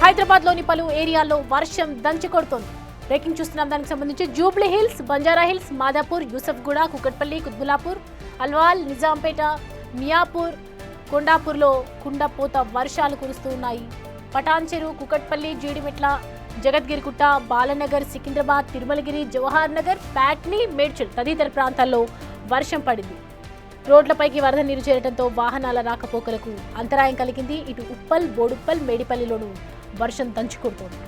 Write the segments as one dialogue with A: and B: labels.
A: హైదరాబాద్లోని పలు ఏరియాల్లో వర్షం దంచుకొడుతోంది. బ్రేకింగ్ చూస్తున్నాం. దానికి సంబంధించి జూబ్లీ హిల్స్, బంజారా హిల్స్, మాదాపూర్, యూసఫ్గూడ, కుకట్పల్లి, కుత్బుల్లాపూర్, అల్వాల్, నిజాంపేట, మియాపూర్, కొండాపూర్లో కుండపోత వర్షాలు కురుస్తున్నాయి. పటాన్ చెరువు, కుకట్పల్లి, జీడిమెట్ల, జగద్గిరిగుట్ట, బాలనగర్, సికింద్రాబాద్, తిరుమలగిరి, జవహర్ నగర్, ప్యాట్నీ, మేడ్చల్ తదితర ప్రాంతాల్లో వర్షం పడింది. రోడ్లపైకి వరద నీరు చేరడంతో వాహనాల రాకపోకలకు అంతరాయం కలిగింది. ఇటు ఉప్పల్, బోడుప్పల్, మేడిపల్లిలోనూ వర్షం దంచుకొడుతోంది.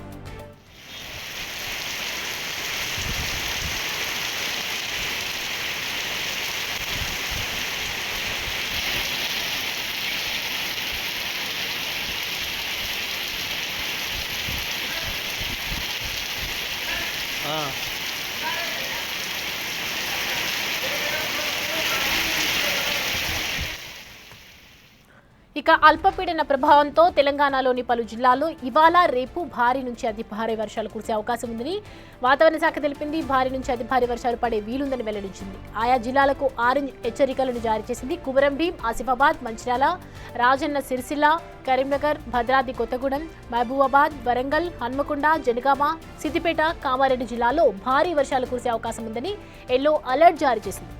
A: ఇక అల్పపీడన ప్రభావంతో తెలంగాణలోని పలు జిల్లాల్లో ఇవాళ రేపు భారీ నుంచి అతి భారీ వర్షాలు కురిసే అవకాశం ఉందని వాతావరణ శాఖ తెలిపింది. భారీ నుంచి అతి భారీ వర్షాలు పడే వీలుందని వెల్లడించింది. ఆయా జిల్లాలకు ఆరెంజ్ హెచ్చరికలను జారీ చేసింది. కుమరం భీం, ఆసిఫాబాద్, మంచిర్యాల, రాజన్న సిరిసిల్ల, కరీంనగర్, భద్రాద్రి కొత్తగూడెం, మహబూబాబాద్, వరంగల్, హన్మకొండ, జనగామ, సిద్దిపేట, కామారెడ్డి జిల్లాల్లో భారీ వర్షాలు కురిసే అవకాశం ఉందని ఎల్లో అలర్ట్ జారీ చేసింది.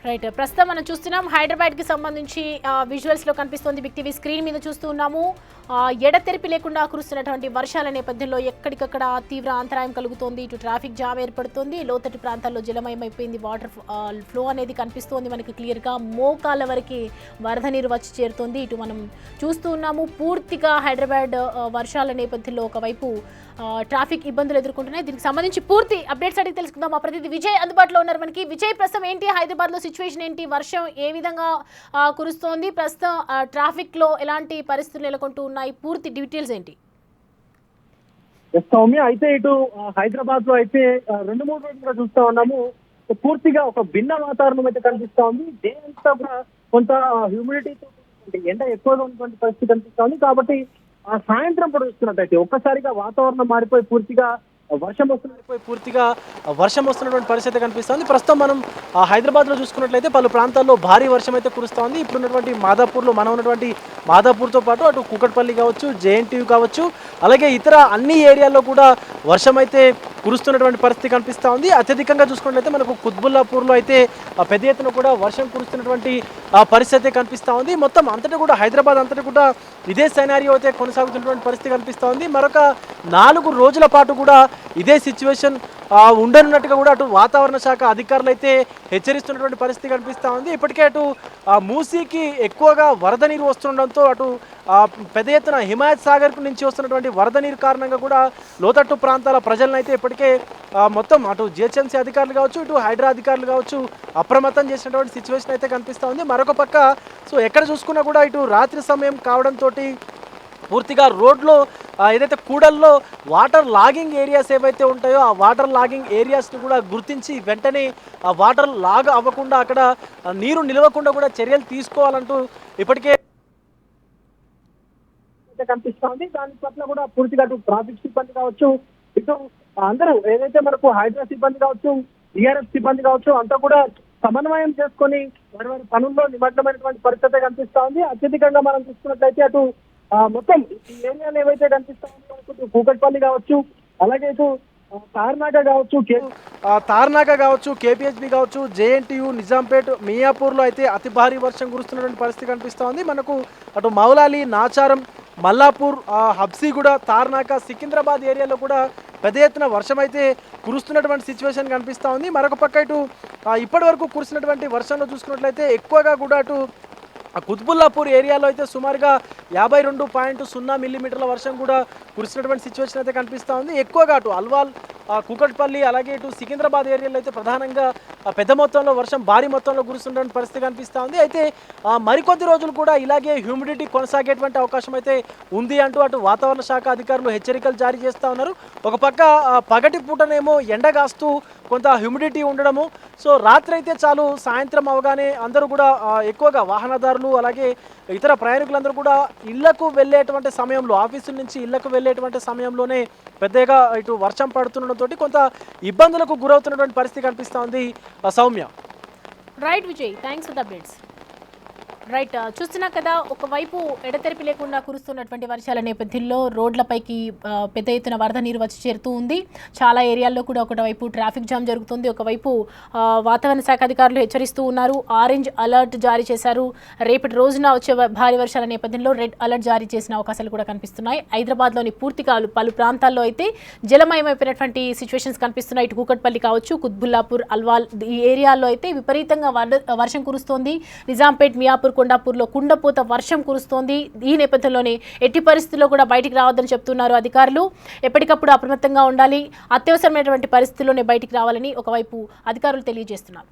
A: రైట్, ప్రస్తుతం మనం చూస్తున్నాం హైదరాబాద్కి సంబంధించి విజువల్స్లో కనిపిస్తోంది. బిగ్ టీవీ స్క్రీన్ మీద చూస్తూ ఉన్నాము. ఎడతెరిపి లేకుండా కురుస్తున్నటువంటి వర్షాల నేపథ్యంలో ఎక్కడికక్కడ తీవ్ర అంతరాయం కలుగుతోంది. ఇటు ట్రాఫిక్ జామ్ ఏర్పడుతోంది. లోతట్టు ప్రాంతాల్లో జలమయమైపోయింది. వాటర్ ఫ్లో అనేది కనిపిస్తోంది మనకి క్లియర్గా. మోకాళ్ళ వరకు వరద నీరు వచ్చి చేరుతోంది. ఇటు మనం చూస్తూ ఉన్నాము పూర్తిగా హైదరాబాద్ వర్షాల నేపథ్యంలో ఒకవైపు ట్రాఫిక్ ఇబ్బందులు ఎదుర్కొంటున్నాయి. దీనికి సంబంధించి పూర్తి అప్డేట్స్ అడిగి తెలుసుకుందాం. మా ప్రతినిధి విజయ్ అందుబాటులో ఉన్నారు మనకి. విజయ్, ప్రస్తుతం ఏంటి హైదరాబాద్లో సిచ్యువేషన్ ఏంటి? వర్షం ఏ విధంగా కురుస్తోంది? ప్రస్తుతం ట్రాఫిక్లో ఎలాంటి పరిస్థితులు నెలకొంటూ ఉన్నాయి? పూర్తి డీటెయిల్స్ ఏంటి?
B: సౌమ్య, అయితే ఇటు హైదరాబాద్ లో అయితే 2-3 రోజులుగా చూస్తా ఉన్నాము. పూర్తిగా ఒక భిన్న వాతావరణం అయితే కనిపిస్తా ఉంది. డే అంతా కూడా కొంత హ్యూమిడిటీతో ఎండ ఎక్కువగా ఉన్నటువంటి పరిస్థితి కనిపిస్తా ఉంది. కాబట్టి సాయంత్రం కూడా చూస్తున్నట్టయితే ఒక్కసారిగా వాతావరణం మారిపోయి పూర్తిగా వర్షం వస్తున్నటువంటి పరిస్థితి కనిపిస్తుంది. ప్రస్తుతం మనం హైదరాబాద్లో చూసుకున్నట్లయితే పలు ప్రాంతాల్లో భారీ వర్షం అయితే కురుస్తోంది. ఇప్పుడు ఉన్నటువంటి మాదాపూర్లో మనం ఉన్నటువంటి మాదాపూర్తో పాటు అటు కూకట్పల్లి కావచ్చు, జేఎన్టీయూ కావచ్చు, అలాగే ఇతర అన్ని ఏరియాల్లో కూడా వర్షం అయితే కురుస్తున్నటువంటి పరిస్థితి కనిపిస్తూ ఉంది. అత్యధికంగా చూసుకున్నట్లయితే మనకు కుత్బుల్లాపూర్లో అయితే పెద్ద ఎత్తున కూడా వర్షం కురుస్తున్నటువంటి పరిస్థితి కనిపిస్తూ ఉంది. మొత్తం అంతటా కూడా హైదరాబాద్ అంతటా కూడా ఇదే సినారియో అయితే కొనసాగుతున్నటువంటి పరిస్థితి కనిపిస్తూ ఉంది. మరొక 4 రోజుల పాటు కూడా ఇదే సిచ్యువేషన్ ఉండనున్నట్టుగా కూడా అటు వాతావరణ శాఖ అధికారులు అయితే హెచ్చరిస్తున్నటువంటి పరిస్థితి కనిపిస్తూ ఉంది. ఇప్పటికే అటు మూసీకి ఎక్కువగా వరద నీరు వస్తుండడంతో అటు పెద్ద ఎత్తున హిమాయత్ సాగర్ నుంచి వస్తున్నటువంటి వరద నీరు కారణంగా కూడా లోతట్టు ప్రాంతాల ప్రజలను అయితే ఇప్పటికే మొత్తం అటు జిహెచ్ఎంసీ అధికారులు కావచ్చు, ఇటు హైడ్రా అధికారులు కావచ్చు అప్రమత్తం చేసినటువంటి సిచ్యువేషన్ అయితే కనిపిస్తూ ఉంది. మరొక పక్క ఎక్కడ చూసుకున్నా కూడా ఇటు రాత్రి సమయం కావడంతో పూర్తిగా రోడ్లో ఏదైతే కూడల్లో వాటర్ లాగింగ్ ఏరియాస్ ఏవైతే ఉంటాయో ఆ వాటర్ లాగింగ్ ఏరియాస్ని కూడా గుర్తించి వెంటనే ఆ వాటర్ లాగ్ అవ్వకుండా అక్కడ నీరు నిలవకుండా కూడా చర్యలు తీసుకోవాలంటూ ఇప్పటికే
C: కనిపిస్తోంది. దాని పట్ల కూడా పూర్తిగా ట్రాఫిక్ సిబ్బంది కావచ్చు, ఇటు అందరూ ఏదైతే మనకు హైడ్రా సిబ్బంది కావచ్చు, డిఆర్ఎఫ్ సిబ్బంది కావచ్చు, అంతా కూడా సమన్వయం చేసుకొని వారి వారి పనుల్లో నిమగ్నమైనటువంటి పరిస్థితి కనిపిస్తా ఉంది. అత్యధికంగా మనం చూసుకున్నట్లయితే అటు మొత్తం ఈ ఏరియాలు ఏవైతే కనిపిస్తా ఉన్నాయో కూకట్పల్లి కావచ్చు, అలాగే ఇటు
B: తార్నాక కావచ్చు, కేపీహెచ్బి కావచ్చు, జేఎన్టీయూ, నిజాంపేట్, మియాపూర్లో అయితే అతి భారీ వర్షం కురుస్తున్నటువంటి పరిస్థితి కనిపిస్తూ ఉంది. మనకు అటు మౌలాలి, నాచారం, మల్లాపూర్, హబ్సీగూడ, తార్నాక, సికింద్రాబాద్ ఏరియాలో కూడా పెద్ద ఎత్తున వర్షం అయితే కురుస్తున్నటువంటి సిచ్యువేషన్ కనిపిస్తూ ఉంది. మరొక పక్క ఇటు ఇప్పటి వరకు కురిసినటువంటి వర్షంలో చూసుకున్నట్లయితే ఎక్కువగా కూడా అటు కుత్బుల్లాపూర్ ఏరియాలో అయితే సుమారుగా 52.0 మిల్లీమీటర్ల వర్షం కూడా కురిసినటువంటి సిచ్యువేషన్ అయితే కనిపిస్తూ ఉంది. ఎక్కువగా అటు అల్వాల్, కూకట్పల్లి, అలాగే ఇటు సికింద్రాబాద్ ఏరియాలో అయితే ప్రధానంగా పెద్ద మొత్తంలో వర్షం భారీ మొత్తంలో కురుస్తున్న పరిస్థితి కనిపిస్తూ ఉంది. అయితే మరికొద్ది రోజులు కూడా ఇలాగే హ్యూమిడిటీ కొనసాగేటువంటి అవకాశం అయితే ఉంది అంటూ అటు వాతావరణ శాఖ అధికారులు హెచ్చరికలు జారీ చేస్తూ ఉన్నారు. ఒక పక్క పగటి పూటనేమో ఎండ కాస్తూ కొంత హ్యూమిడిటీ ఉండడము, సో రాత్రి అయితే చాలు సాయంత్రం అవగానే అందరూ కూడా ఎక్కువగా వాహనదారులు అలాగే ఇతర ప్రయాణికులందరూ కూడా ఇళ్లకు వెళ్ళేటువంటి సమయంలో, ఆఫీసుల నుంచి ఇళ్లకు వెళ్ళేటువంటి సమయంలోనే పెద్దగా ఇటు వర్షం పడుతుండడంతో కొంత ఇబ్బందులకు గురవుతున్నటువంటి పరిస్థితి కనిపిస్తూ ఉంది. Soumya.
A: Right Vijay, thanks for the updates. Right, చూస్తున్నా కదా, ఒకవైపు ఎడతెరిపి లేకుండా కురుస్తున్నటువంటి వర్షాల నేపథ్యంలో రోడ్లపైకి పెద్ద ఎత్తున వరద నీరు వచ్చి చేరుతూ ఉంది. చాలా ఏరియాల్లో కూడా ఒకవైపు ట్రాఫిక్ జామ్ జరుగుతుంది, ఒకవైపు వాతావరణ శాఖ అధికారులు హెచ్చరిస్తూ ఉన్నారు. ఆరెంజ్ అలర్ట్ జారీ చేశారు. రేపటి రోజున వచ్చే భారీ వర్షాల నేపథ్యంలో రెడ్ అలర్ట్ జారీ చేసిన అవకాశాలు కూడా కనిపిస్తున్నాయి. హైదరాబాద్లోని పూర్తిగా పలు ప్రాంతాల్లో అయితే జలమయమైపోయినటువంటి సిచ్యువేషన్స్ కనిపిస్తున్నాయి. ఇటు కూకట్పల్లి కావచ్చు, కుత్బుల్లాపూర్, అల్వాల్ ఈ ఏరియాల్లో అయితే విపరీతంగా వర్షం కురుస్తోంది. నిజాంపేట్, మియాపూర్, కొండాపూర్లో కుండపోత వర్షం కురుస్తోంది. ఈ నేపథ్యంలోనే ఎట్టి పరిస్థితుల్లో కూడా బయటికి రావద్దని చెప్తున్నారు అధికారులు. ఎప్పటికప్పుడు అప్రమత్తంగా ఉండాలి, అత్యవసరమైనటువంటి పరిస్థితుల్లోనే బయటికి రావాలని ఒకవైపు అధికారులు తెలియజేస్తున్నారు.